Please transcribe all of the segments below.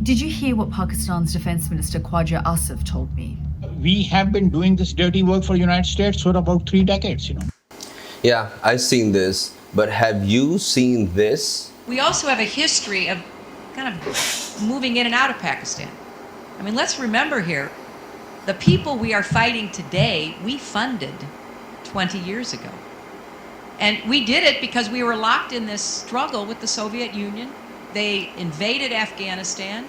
Did you hear what Pakistan's Defence Minister Khuwaja Asif told me? We have been doing this dirty work for the United States for about 3 decades, Yeah, I've seen this, but have you seen this? We also have a history of kind of moving in and out of Pakistan. I mean, let's remember here, the people we are fighting today, we funded 20 years ago. And we did it because we were locked in this struggle with the Soviet Union. They invaded Afghanistan,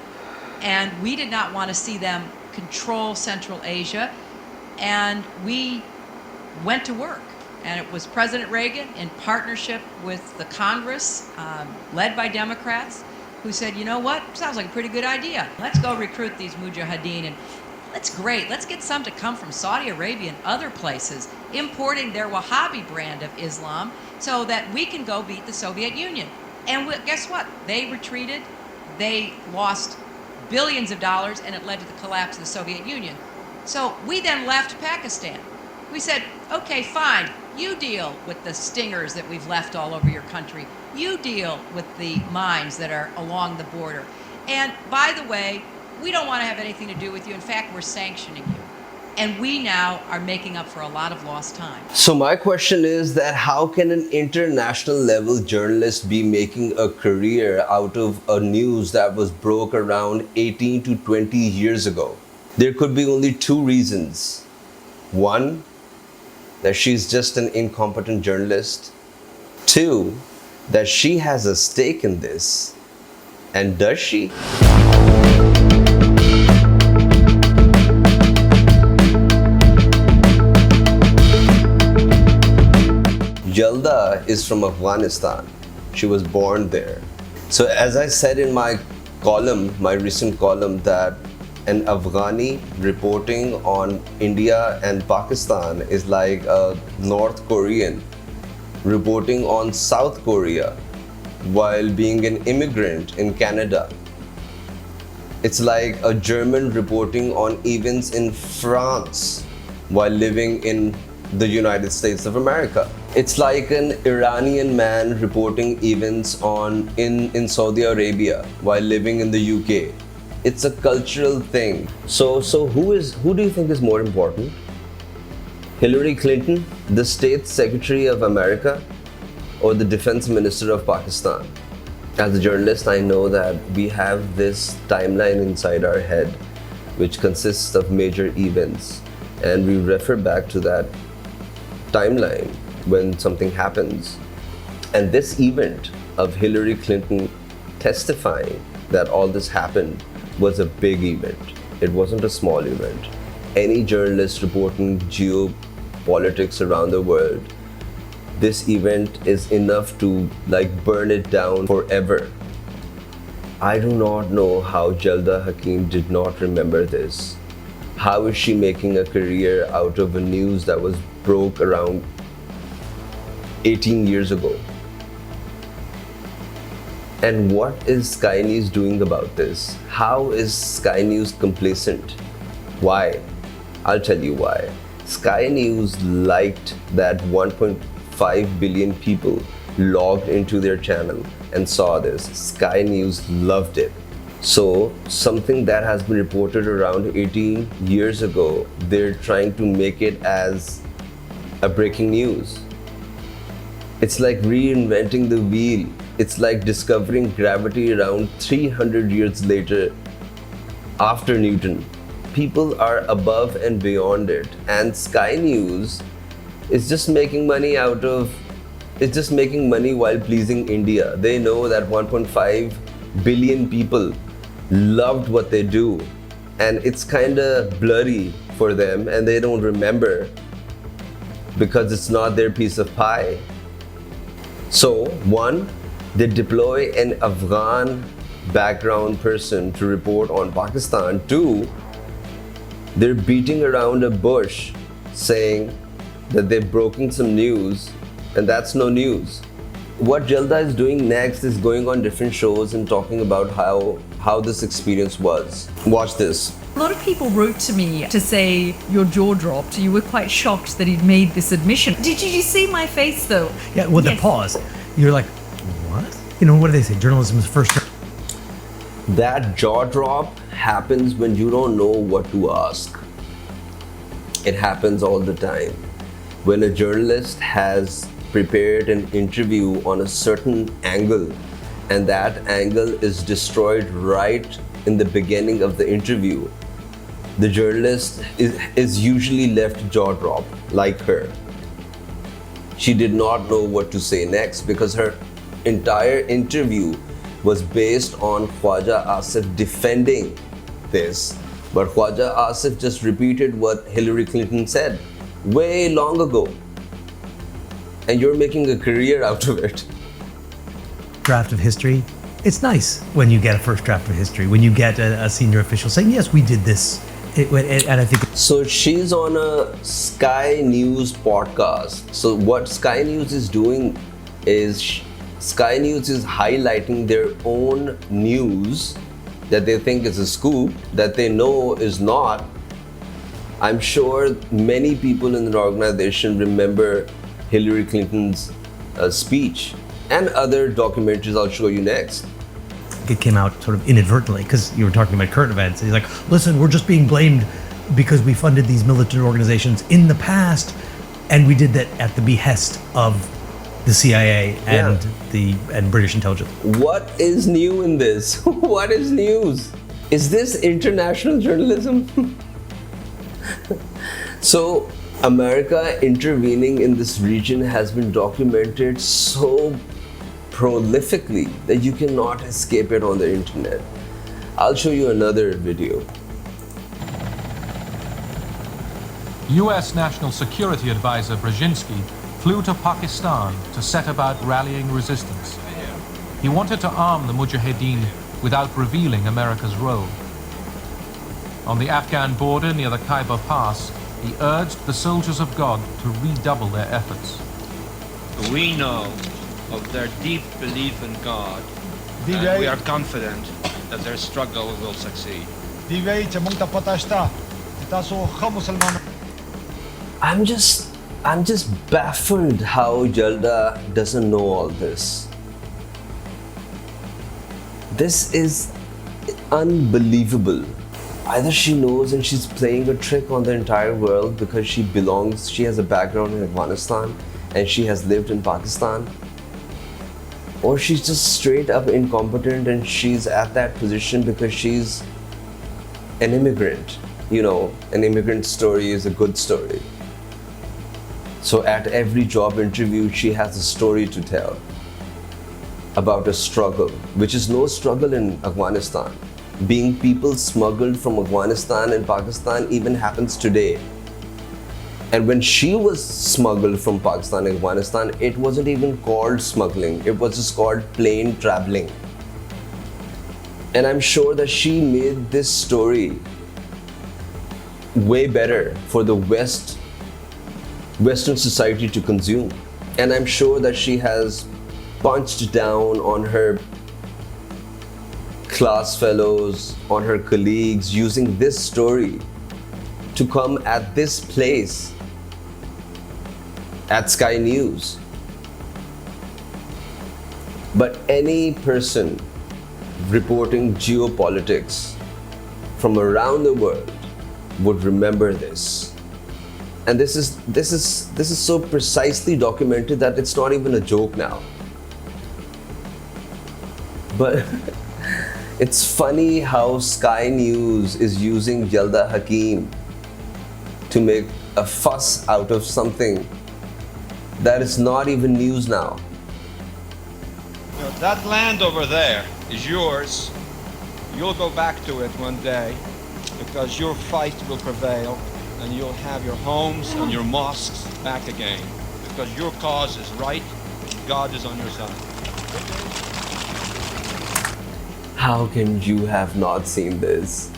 and we did not want to see them control Central Asia. And we went to work. And it was President Reagan, in partnership with the Congress, led by Democrats, who said, you know what, sounds like a pretty good idea. Let's go recruit these Mujahideen, and that's great. Let's get some to come from Saudi Arabia and other places, importing their Wahhabi brand of Islam so that we can go beat the Soviet Union. And guess what? They retreated. They lost billions of dollars, and it led to the collapse of the Soviet Union. So we then left Pakistan. We said, okay, fine. You deal with the stingers that we've left all over your country. You deal with the mines that are along the border. And by the way, we don't want to have anything to do with you. In fact, we're sanctioning you. And we now are making up for a lot of lost time. So my question is that how can an international level journalist be making a career out of a news that was broke around 18 to 20 years ago? There could be only two reasons. One, that she's just an incompetent journalist. Two, that she has a stake in this. And does she? Yalda is from Afghanistan. She was born there. So as I said in my column, my recent column, that an Afghani reporting on India and Pakistan is like a North Korean reporting on South Korea while being an immigrant in Canada. It's like a German reporting on events in France while living in the United States of America. It's like an Iranian man reporting events in Saudi Arabia while living in the UK. It's a cultural thing. So who do you think is more important? Hillary Clinton, the State Secretary of America, or the Defense Minister of Pakistan? As a journalist, I know that we have this timeline inside our head which consists of major events, and we refer back to that timeline when something happens. And this event of Hillary Clinton testifying that all this happened was a big event. It wasn't a small event. Any journalist reporting geopolitics around the world, this event is enough to burn it down forever. I do not know how Yalda Hakim did not remember this. How is she making a career out of a news that was broke around 18 years ago? And what is Sky News doing about this? How is Sky News complacent? Why? I'll tell you why. Sky News liked that 1.5 billion people logged into their channel and saw this. Sky News loved it. So something that has been reported around 18 years ago, they're trying to make it as a breaking news. It's like reinventing the wheel. It's like discovering gravity around 300 years later after Newton. People are above and beyond it, and Sky News is just making money while pleasing India. They know that 1.5 billion people loved what they do, and it's kind of blurry for them, and they don't remember because it's not their piece of pie. So, one, they deploy an Afghan background person to report on Pakistan. Two, they're beating around a bush saying that they've broken some news, and that's no news. What Yalda is doing next is going on different shows and talking about how this experience was. Watch this. A lot of people wrote to me to say your jaw dropped. You were quite shocked that he'd made this admission. Did you see my face though? Yeah, well, the pause. You're like, what? What do they say? Journalism is first. That jaw drop happens when you don't know what to ask. It happens all the time. When a journalist has prepared an interview on a certain angle and that angle is destroyed right in the beginning of the interview, the journalist is usually left jaw drop, like her. She did not know what to say next because her entire interview was based on Khuwaja Asif defending this. But Khuwaja Asif just repeated what Hillary Clinton said way long ago. And you're making a career out of it. Draft of history. It's nice when you get a first draft of history, when you get a senior official saying, yes, we did this. And I think... So she's on a Sky News podcast. So what Sky News is doing is Sky News is highlighting their own news that they think is a scoop, that they know is not. I'm sure many people in the organization remember Hillary Clinton's speech and other documentaries I'll show you next. It came out sort of inadvertently because you were talking about current events. He's like, listen, we're just being blamed because we funded these militant organizations in the past, and we did that at the behest of the CIA and British intelligence. What is new in this? What is news? Is this international journalism? So America intervening in this region has been documented so prolifically that you cannot escape it on the internet. I'll show you another video. U.S. National Security Advisor Brzezinski flew to Pakistan to set about rallying resistance. He wanted to arm the Mujahideen without revealing America's role. On the Afghan border near the Khyber Pass, he urged the soldiers of God to redouble their efforts. We know of their deep belief in God, and we are confident that their struggle will succeed. I'm just baffled how Yalda doesn't know all this. This is unbelievable. Either she knows and she's playing a trick on the entire world because she has a background in Afghanistan and she has lived in Pakistan, or she's just straight up incompetent and she's at that position because she's an immigrant. You know, an immigrant story is a good story. So at every job interview, she has a story to tell about a struggle, which is no struggle in Afghanistan. Being people smuggled from Afghanistan and Pakistan even happens today. And when she was smuggled from Pakistan and Afghanistan, it wasn't even called smuggling. It was just called plain traveling. And I'm sure that she made this story way better for the Western society to consume. And I'm sure that she has punched down on her class fellows, on her colleagues, using this story to come at this place at Sky News. But any person reporting geopolitics from around the world would remember this. And this is so precisely documented that it's not even a joke now. But it's funny how Sky News is using Yalda Hakim to make a fuss out of something that is not even news now. You know, that land over there is yours. You'll go back to it one day because your fight will prevail and you'll have your homes and your mosques back again because your cause is right. God is on your side. How can you have not seen this?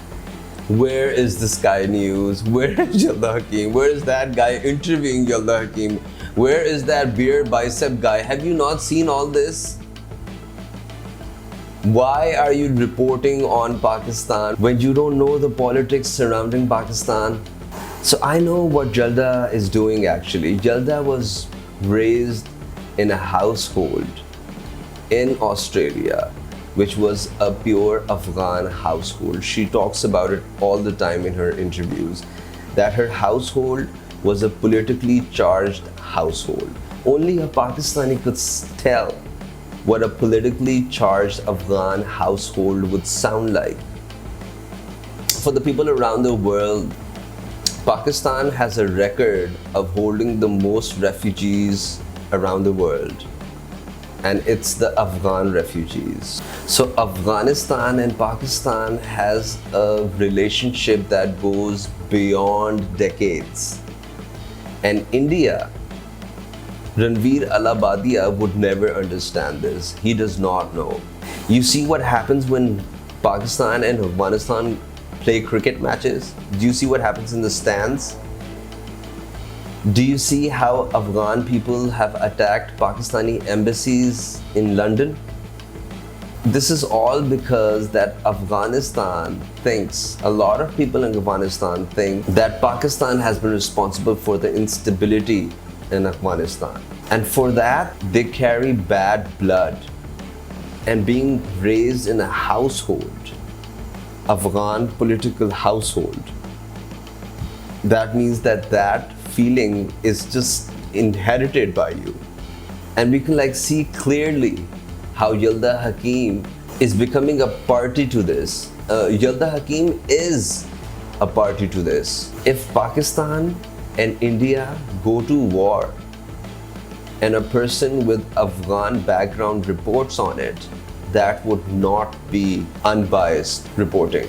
Where is the Sky News? Where is Yalda Hakim? Where is that guy interviewing Yalda Hakim? Where is that beer bicep guy? Have you not seen all this? Why are you reporting on Pakistan when you don't know the politics surrounding Pakistan? So I know what Yalda is doing actually. Yalda was raised in a household in Australia which was a pure Afghan household. She talks about it all the time in her interviews, that her household was a politically charged household. Only a Pakistani could tell what a politically charged Afghan household would sound like. For the people around the world, Pakistan has a record of holding the most refugees around the world, and it's the Afghan refugees. So Afghanistan and Pakistan has a relationship that goes beyond decades. And India, Ranveer Allabadia would never understand this. He does not know. You see what happens when Pakistan and Afghanistan play cricket matches? Do you see what happens in the stands? Do you see how Afghan people have attacked Pakistani embassies in London? This is all because that Afghanistan thinks, a lot of people in Afghanistan think that Pakistan has been responsible for the instability in Afghanistan. And for that, they carry bad blood. And being raised in a household, Afghan political household, that means that that feeling is just inherited by you. And we can see clearly how Yalda Hakim is becoming a party to this. Yalda Hakim is a party to this. If Pakistan and India go to war and a person with Afghan background reports on it, that would not be unbiased reporting.